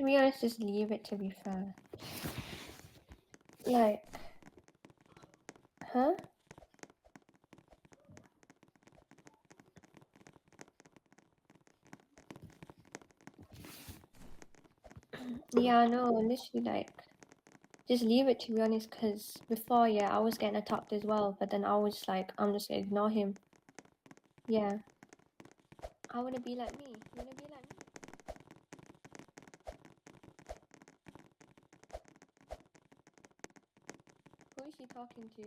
To be honest, just leave it, to be fair. Like, huh? Yeah, I know, literally, like, just leave it, to be honest, because before, yeah, I was getting attacked as well, but then I was like, I'm just gonna ignore him. Yeah. I wanna be like me. You wanna be like me? Who is she talking to?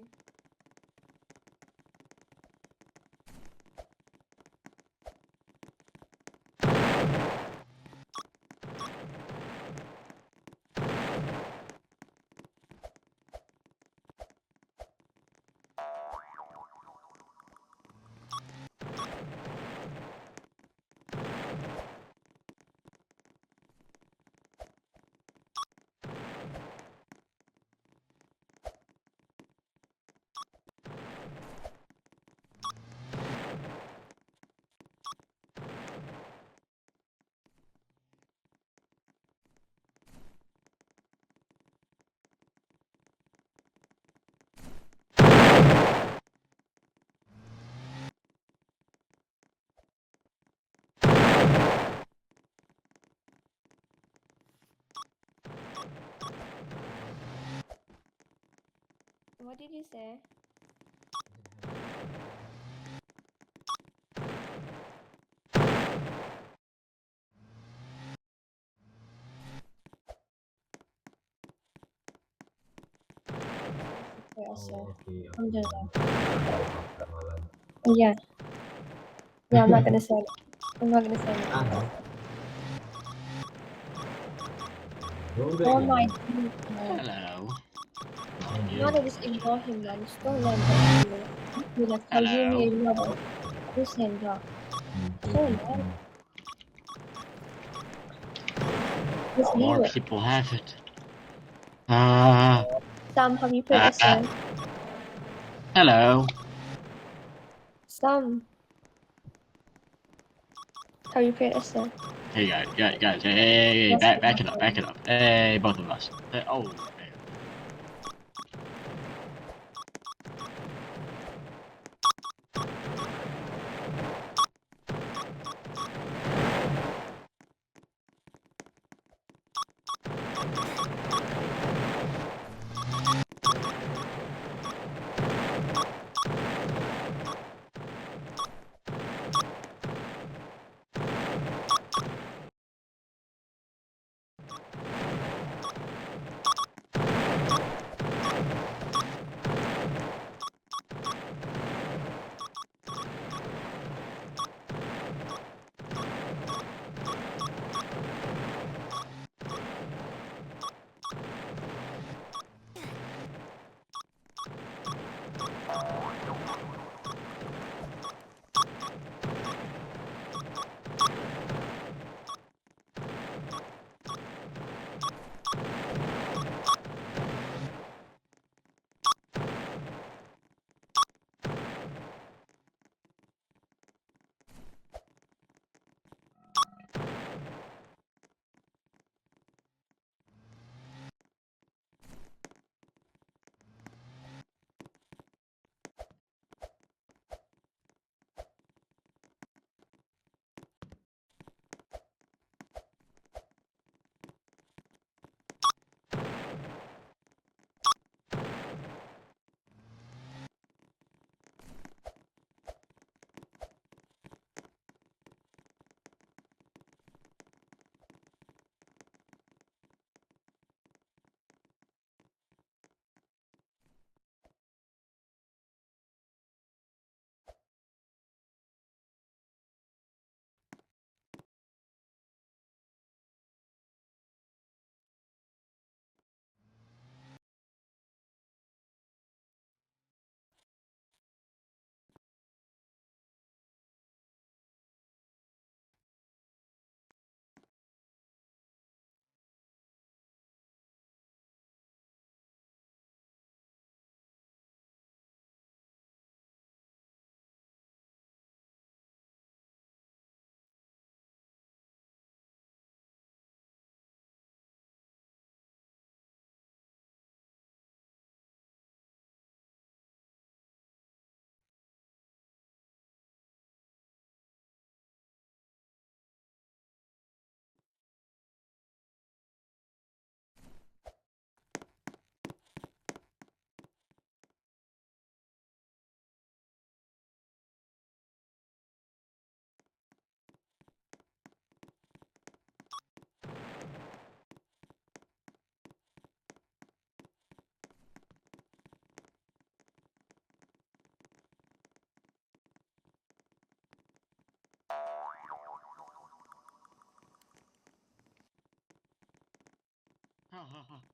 What did you say? Okay, Alhamdulillah. Malam. Yeah. Yeah, I'm not gonna say it. I'm not gonna say anything. Ah, don't Oh break my it. god. Hello. You gotta just ignore him, man. Just don't let him talk to you. You like tell you me Hello. ignore him. Who's saying that? So annoying. Just leave More it. people have it. Sam, have you put this in? Hello. Sam, have you put this in? Hey guys, hey, Yes, back it up, back it up. Hey, both of us. Oh, man.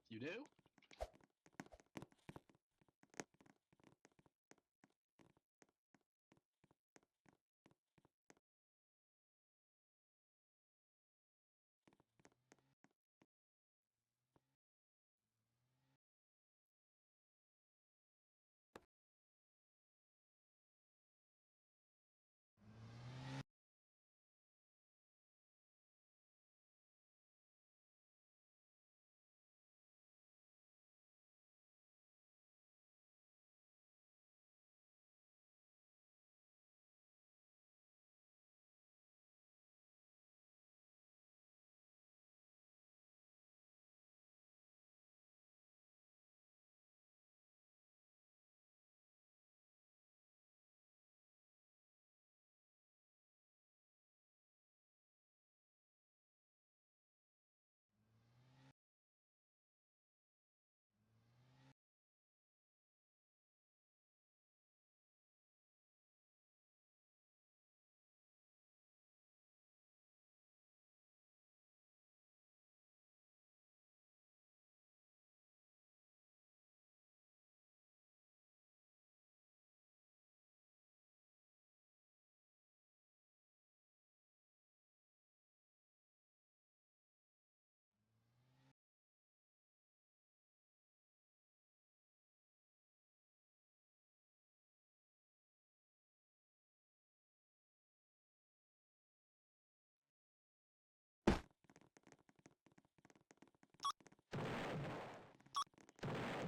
You do?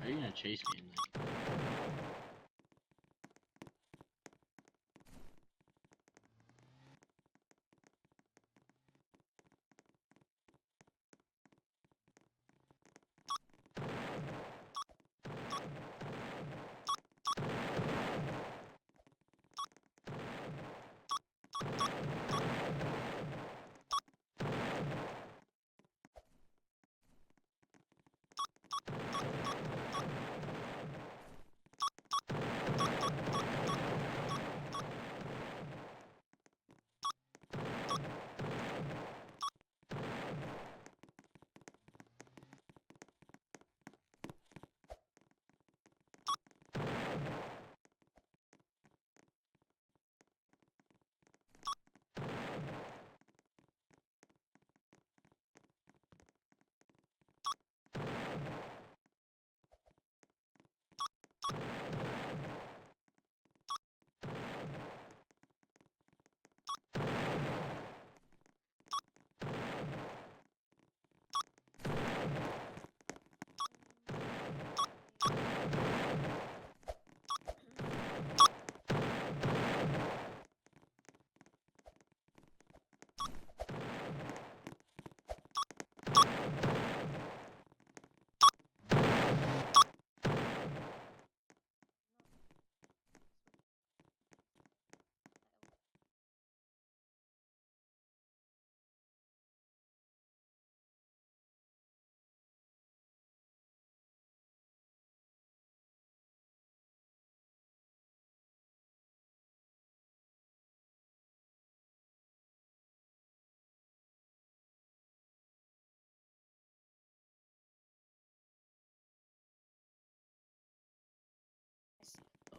Are you gonna chase me?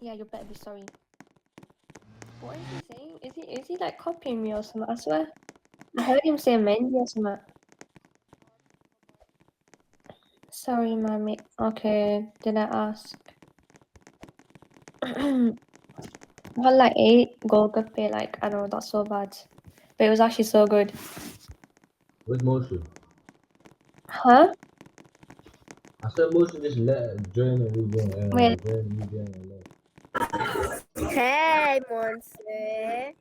Yeah, you better be sorry. What is he saying? Is he like copying me or something? I swear. I heard him say Mendy or something. Sorry, mommy. Okay, did I ask? I had like 8 Golgappa, like, I don't know, that's so bad. But it was actually so good. Where's motion? Huh? I said motion just let join and rejoin. Wait. Join and rejoin. Hey, Monse.